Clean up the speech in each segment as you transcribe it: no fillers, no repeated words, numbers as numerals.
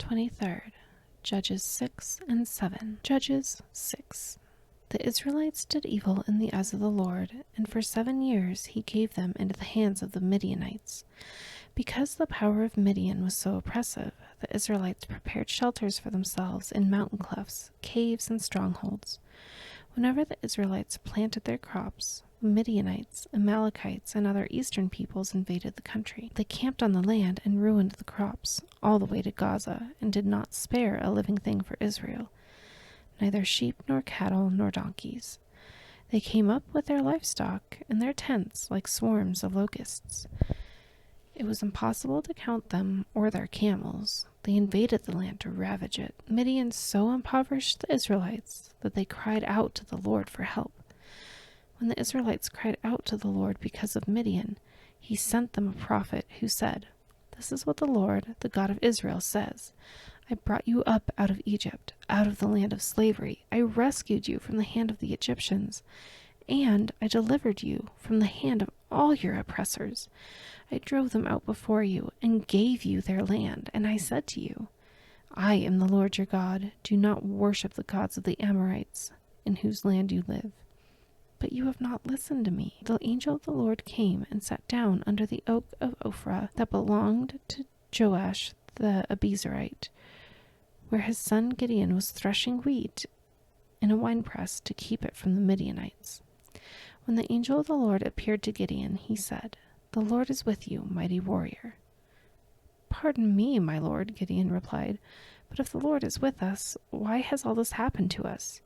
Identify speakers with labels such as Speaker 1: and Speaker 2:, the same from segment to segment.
Speaker 1: 23rd, Judges 6 and 7. Judges 6. The Israelites did evil in the eyes of the Lord, and for 7 years he gave them into the hands of the Midianites. Because the power of Midian was so oppressive, the Israelites prepared shelters for themselves in mountain clefts, caves, and strongholds. Whenever the Israelites planted their crops, Midianites, Amalekites, and other eastern peoples invaded the country. They camped on the land and ruined the crops, all the way to Gaza, and did not spare a living thing for Israel, neither sheep nor cattle nor donkeys. They came up with their livestock and their tents like swarms of locusts. It was impossible to count them or their camels. They invaded the land to ravage it. Midian so impoverished the Israelites that they cried out to the Lord for help. When the Israelites cried out to the Lord because of Midian, he sent them a prophet who said, "This is what the Lord, the God of Israel, says. I brought you up out of Egypt, out of the land of slavery. I rescued you from the hand of the Egyptians, and I delivered you from the hand of all your oppressors. I drove them out before you and gave you their land, and I said to you, I am the Lord your God. Do not worship the gods of the Amorites, in whose land you live. But you have not listened to me." The angel of the Lord came and sat down under the oak of Ophrah that belonged to Joash the Abiezrite, where his son Gideon was threshing wheat in a winepress to keep it from the Midianites. When the angel of the Lord appeared to Gideon, he said, "The Lord is with you, mighty warrior." "Pardon me, my lord," Gideon replied, "but if the Lord is with us, why has all this happened to us?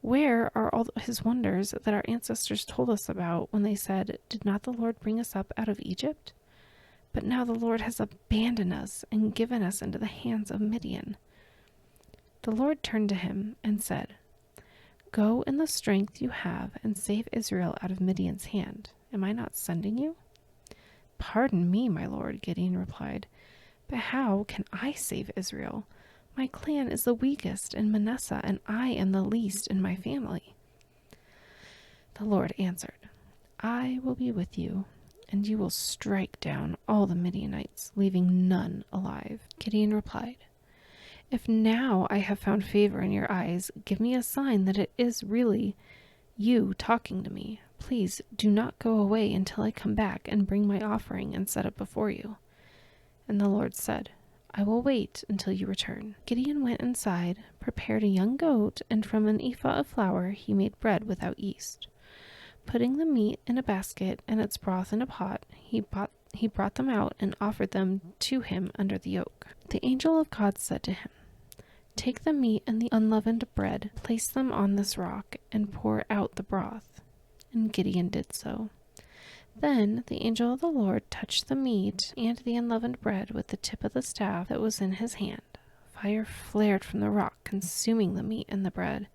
Speaker 1: Where are all his wonders that our ancestors told us about when they said, 'Did not the Lord bring us up out of Egypt?' But now the Lord has abandoned us and given us into the hands of Midian." The Lord turned to him and said, "Go in the strength you have and save Israel out of Midian's hand. Am I not sending you?" "Pardon me, my lord," Gideon replied, "but how can I save Israel? My clan is the weakest in Manasseh, and I am the least in my family." The Lord answered, "I will be with you, and you will strike down all the Midianites, leaving none alive." Gideon replied, "If now I have found favor in your eyes, give me a sign that it is really you talking to me. Please do not go away until I come back and bring my offering and set it before you." And the Lord said, "I will wait until you return." Gideon went inside, prepared a young goat, and from an ephah of flour he made bread without yeast. Putting the meat in a basket and its broth in a pot, he brought them out and offered them to him under the oak. The angel of God said to him, "Take the meat and the unleavened bread, place them on this rock, and pour out the broth." And Gideon did so. Then the angel of the Lord touched the meat and the unleavened bread with the tip of the staff that was in his hand. Fire flared from the rock, consuming the meat and the bread,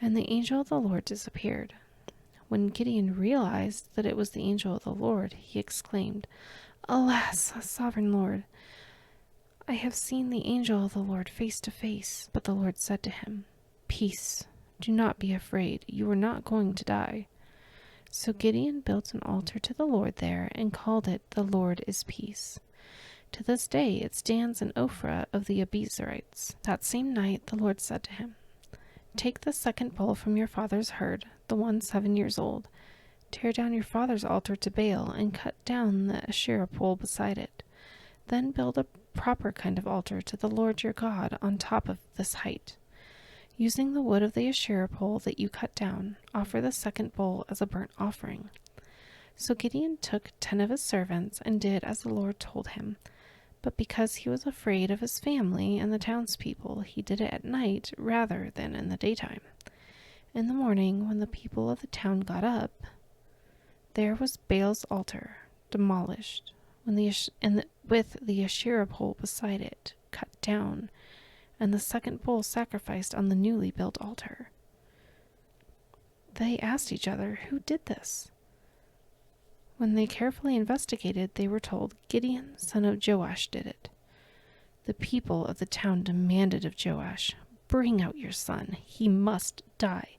Speaker 1: and the angel of the Lord disappeared. When Gideon realized that it was the angel of the Lord, he exclaimed, "Alas, sovereign Lord, I have seen the angel of the Lord face to face." But the Lord said to him, "Peace, do not be afraid, you are not going to die." So Gideon built an altar to the Lord there and called it "The Lord is Peace." To this day it stands in Ophrah of the Abiezrites. That same night the Lord said to him, "Take the second bull from your father's herd, the one 7 years old. Tear down your father's altar to Baal and cut down the Asherah pole beside it. Then build a proper kind of altar to the Lord your God on top of this height. Using the wood of the Asherah pole that you cut down, offer the second bull as a burnt offering." So Gideon took 10 of his servants and did as the Lord told him. But because he was afraid of his family and the townspeople, he did it at night rather than in the daytime. In the morning, when the people of the town got up, there was Baal's altar demolished, with the Asherah pole beside it cut down, and the second bull sacrificed on the newly built altar. They asked each other, "Who did this?" When they carefully investigated, they were told, "Gideon, son of Joash, did it." The people of the town demanded of Joash, "Bring out your son. He must die,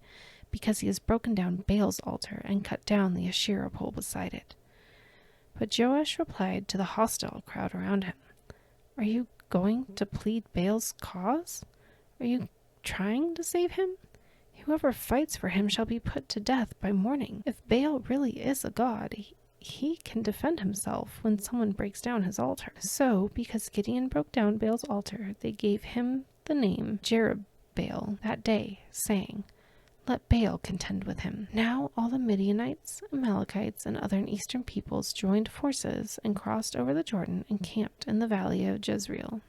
Speaker 1: because he has broken down Baal's altar and cut down the Asherah pole beside it." But Joash replied to the hostile crowd around him, going to plead Baal's cause? Are you trying to save him? Whoever fights for him shall be put to death by morning. If Baal really is a god, he can defend himself when someone breaks down his altar." So, because Gideon broke down Baal's altar, they gave him the name Jerubbaal that day, saying, "Let Baal contend with him." Now all the Midianites, Amalekites, and other eastern peoples joined forces and crossed over the Jordan and camped in the valley of Jezreel.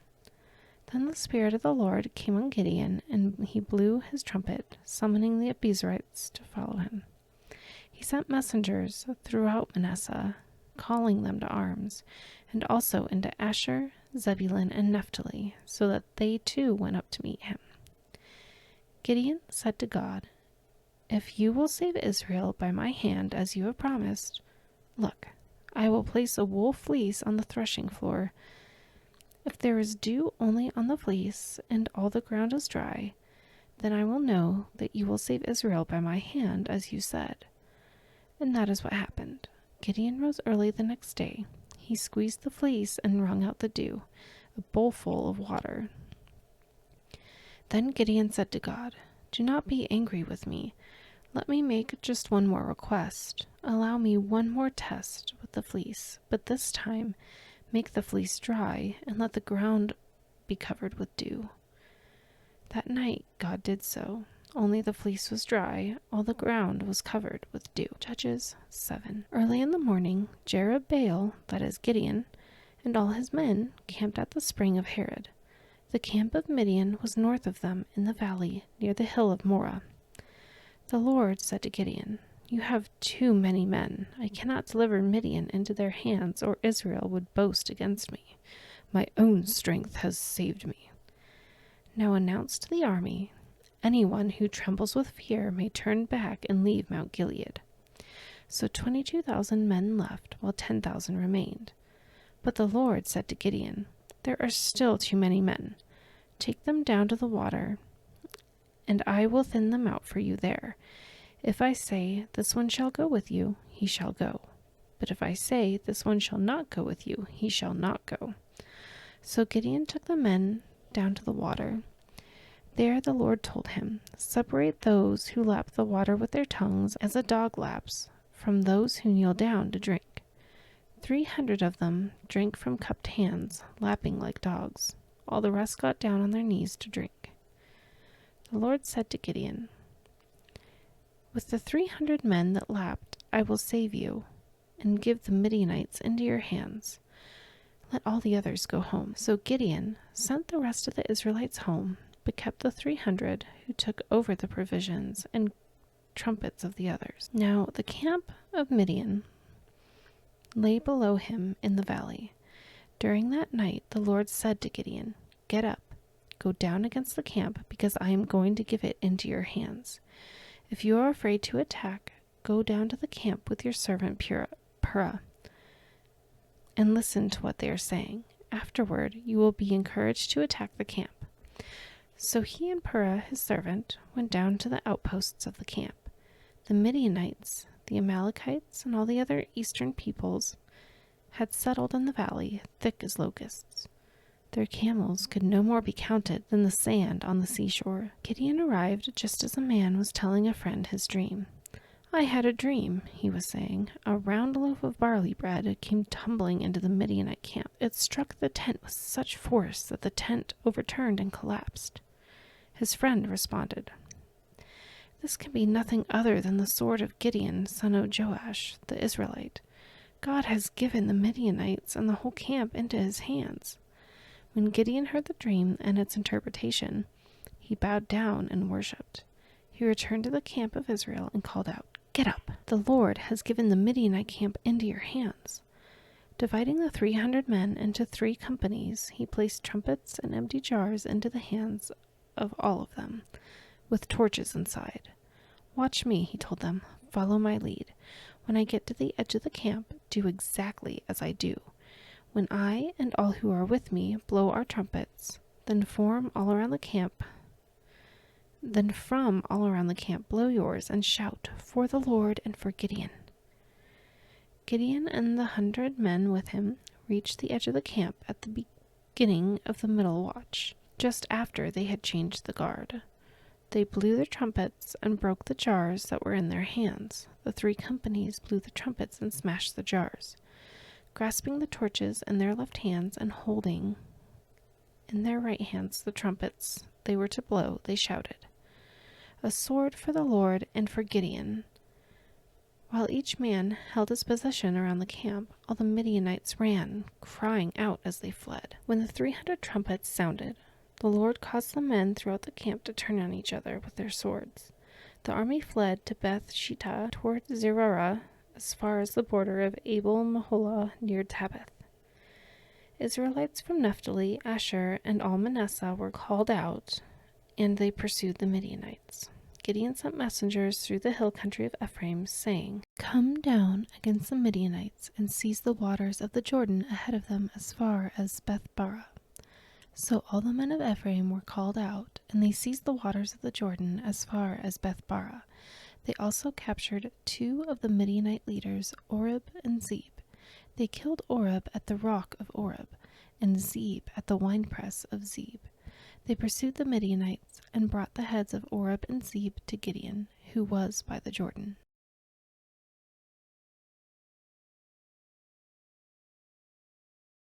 Speaker 1: Then the Spirit of the Lord came on Gideon, and he blew his trumpet, summoning the Abiezrites to follow him. He sent messengers throughout Manasseh, calling them to arms, and also into Asher, Zebulun, and Naphtali, so that they too went up to meet him. Gideon said to God, "If you will save Israel by my hand as you have promised, look, I will place a wool fleece on the threshing floor. If there is dew only on the fleece and all the ground is dry, then I will know that you will save Israel by my hand as you said." And that is what happened. Gideon rose early the next day. He squeezed the fleece and wrung out the dew, a bowlful of water. Then Gideon said to God, "Do not be angry with me. Let me make just one more request. Allow me one more test with the fleece, but this time make the fleece dry and let the ground be covered with dew." That night God did so. Only the fleece was dry, all the ground was covered with dew. Judges 7. Early in the morning, Jerubbaal, that is Gideon, and all his men camped at the spring of Harod. The camp of Midian was north of them in the valley near the hill of Moreh. The Lord said to Gideon, "You have too many men. I cannot deliver Midian into their hands, or Israel would boast against me. My own strength has saved me. Now announce to the army, anyone who trembles with fear may turn back and leave Mount Gilead." So 22,000 men left, while 10,000 remained. But the Lord said to Gideon, "There are still too many men. Take them down to the water, and I will thin them out for you there. If I say, 'This one shall go with you,' he shall go. But if I say, 'This one shall not go with you,' he shall not go." So Gideon took the men down to the water. There the Lord told him, "Separate those who lap the water with their tongues as a dog laps from those who kneel down to drink." 300 of them drank from cupped hands, lapping like dogs. All the rest got down on their knees to drink. The Lord said to Gideon, "With the 300 men that lapped, I will save you, and give the Midianites into your hands. Let all the others go home." So Gideon sent the rest of the Israelites home, but kept the 300 who took over the provisions and trumpets of the others. Now the camp of Midian lay below him in the valley. During that night the Lord said to Gideon, "Get up, go down against the camp, because I am going to give it into your hands. If you are afraid to attack, go down to the camp with your servant Purah, and listen to what they are saying. Afterward you will be encouraged to attack the camp." So he and Purah, his servant, went down to the outposts of the camp. The Midianites, the Amalekites, and all the other eastern peoples had settled in the valley, thick as locusts. Their camels could no more be counted than the sand on the seashore. Gideon arrived just as a man was telling a friend his dream. "I had a dream," he was saying. "A round loaf of barley bread came tumbling into the Midianite camp. It struck the tent with such force that the tent overturned and collapsed." His friend responded, "This can be nothing other than the sword of Gideon, son of Joash, the Israelite. God has given the Midianites and the whole camp into his hands." When Gideon heard the dream and its interpretation, he bowed down and worshipped. He returned to the camp of Israel and called out, "Get up! The Lord has given the Midianite camp into your hands." Dividing the 300 men into 3 companies, he placed trumpets and empty jars into the hands of all of them, with torches inside. "Watch me," he told them. "Follow my lead. When I get to the edge of the camp, do exactly as I do. When I and all who are with me blow our trumpets, then from all around the camp blow yours and shout, 'For the Lord and for Gideon.'" Gideon and the 100 men with him reached the edge of the camp at the beginning of the middle watch, just after they had changed the guard. They blew their trumpets and broke the jars that were in their hands. The 3 companies blew the trumpets and smashed the jars. Grasping the torches in their left hands and holding in their right hands the trumpets they were to blow, they shouted, "A sword for the Lord and for Gideon." While each man held his position around the camp, all the Midianites ran, crying out as they fled. When the 300 trumpets sounded, the Lord caused the men throughout the camp to turn on each other with their swords. The army fled to Beth-shittah toward Zerah as far as the border of Abel-Meholah near Tabbath. Israelites from Naphtali, Asher, and all Manasseh were called out, and they pursued the Midianites. Gideon sent messengers through the hill country of Ephraim, saying, "Come down against the Midianites and seize the waters of the Jordan ahead of them as far as Beth-barah." So all the men of Ephraim were called out, and they seized the waters of the Jordan as far as Beth-barah. They also captured 2 of the Midianite leaders, Oreb and Zeb. They killed Oreb at the rock of Oreb, and Zeb at the winepress of Zeb. They pursued the Midianites and brought the heads of Oreb and Zeb to Gideon, who was by the Jordan.